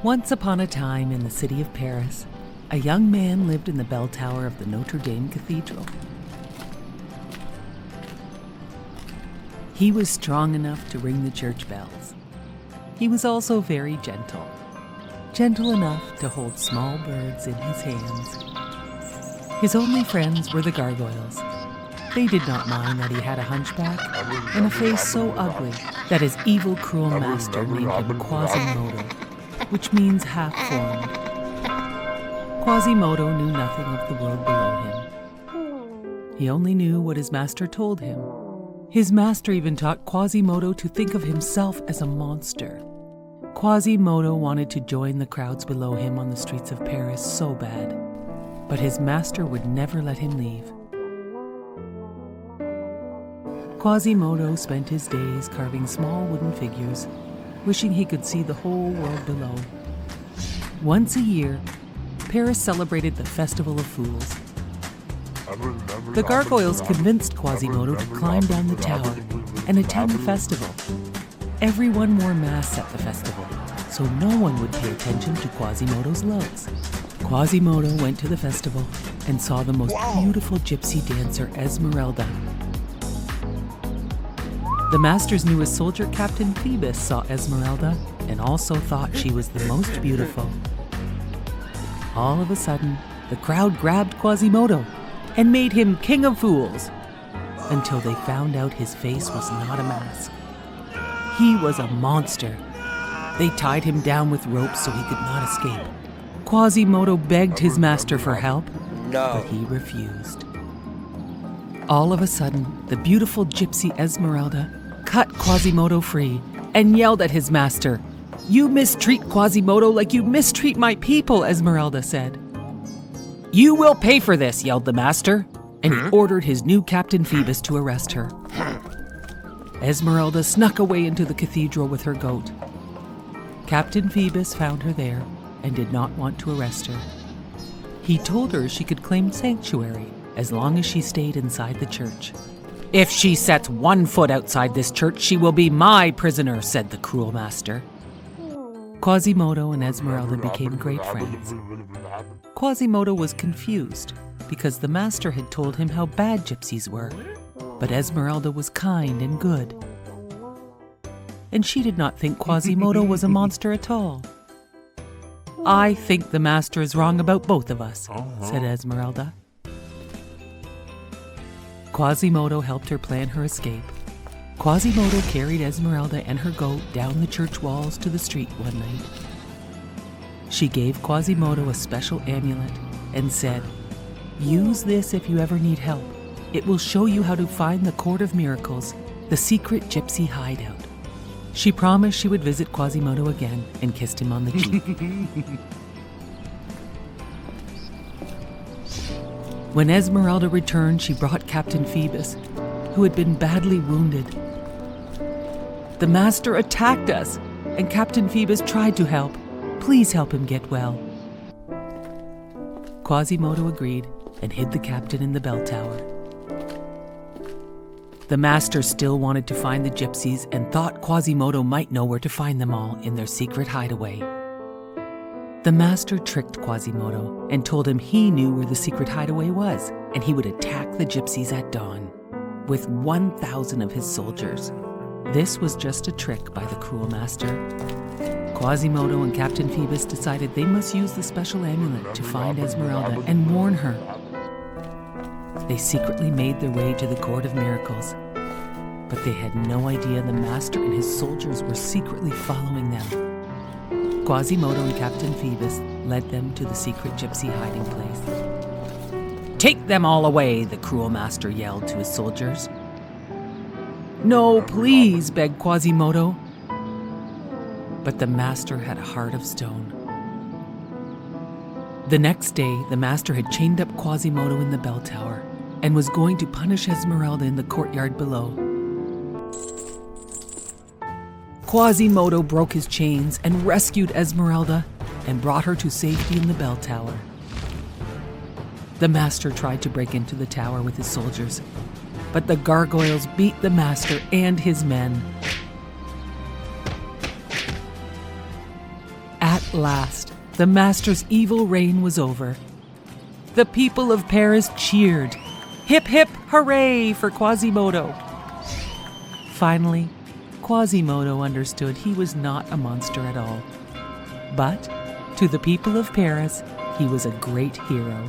Once upon a time in the city of Paris, a young man lived in the bell tower of the Notre Cathedral. He was strong enough to ring the church bells. He was also very gentle, gentle enough to hold small birds in his hands. His only friends were the gargoyles. They did not mind that he had a hunchback and a face so ugly that his evil, cruel master named him Quasimodo, which means half-formed. Quasimodo knew nothing of the world below him. He only knew what his master told him. His master even taught Quasimodo to think of himself as a monster. Quasimodo wanted to join the crowds below him on the streets of Paris so bad, but his master would never let him leave. Quasimodo spent his days carving small wooden figures, wishing he could see the whole world below. Once a year, Paris celebrated the Festival of Fools. The gargoyles convinced Quasimodo to climb down the tower and attend the festival. Everyone wore masks at the festival, so no one would pay attention to Quasimodo's looks. Quasimodo went to the festival and saw the most beautiful gypsy dancer, Esmeralda. The master's newest soldier, Captain Phoebus, saw Esmeralda and also thought she was the most beautiful. All of a sudden, the crowd grabbed Quasimodo and made him king of fools, until they found out his face was not a mask. He was a monster. They tied him down with ropes so he could not escape. Quasimodo begged his master for help, but he refused. All of a sudden, the beautiful gypsy Esmeralda cut Quasimodo free and yelled at his master. "You mistreat Quasimodo like you mistreat my people," Esmeralda said. "You will pay for this," yelled the master, and he ordered his new Captain Phoebus to arrest her. Esmeralda snuck away into the cathedral with her goat. Captain Phoebus found her there and did not want to arrest her. He told her she could claim sanctuary as long as she stayed inside the church. "If she sets one foot outside this church, she will be my prisoner," said the cruel master. Quasimodo and Esmeralda became great friends. Quasimodo was confused because the master had told him how bad gypsies were, but Esmeralda was kind and good. And she did not think Quasimodo was a monster at all. "I think the master is wrong about both of us," said Esmeralda. Quasimodo helped her plan her escape. Quasimodo carried Esmeralda and her goat down the church walls to the street one night. She gave Quasimodo a special amulet and said, "Use this if you ever need help. It will show you how to find the Court of Miracles, the secret gypsy hideout." She promised she would visit Quasimodo again and kissed him on the cheek. When Esmeralda returned, she brought Captain Phoebus, who had been badly wounded. "The master attacked us, and Captain Phoebus tried to help. Please help him get well." Quasimodo agreed and hid the captain in the bell tower. The master still wanted to find the gypsies and thought Quasimodo might know where to find them all in their secret hideaway. The master tricked Quasimodo and told him he knew where the secret hideaway was, and he would attack the gypsies at dawn with 1,000 of his soldiers. This was just a trick by the cruel master. Quasimodo and Captain Phoebus decided they must use the special amulet to find Esmeralda and warn her. They secretly made their way to the Court of Miracles, but they had no idea the master and his soldiers were secretly following them. Quasimodo and Captain Phoebus led them to the secret gypsy hiding place. "Take them all away," the cruel master yelled to his soldiers. "No, please," begged Quasimodo. But the master had a heart of stone. The next day, the master had chained up Quasimodo in the bell tower and was going to punish Esmeralda in the courtyard below. Quasimodo broke his chains and rescued Esmeralda and brought her to safety in the bell tower. The master tried to break into the tower with his soldiers, but the gargoyles beat the master and his men. At At last, the master's evil reign was over. The people of Paris cheered. Hip hip hooray for Quasimodo! Finally, Quasimodo understood he was not a monster at all. But to the people of Paris, he was a great hero.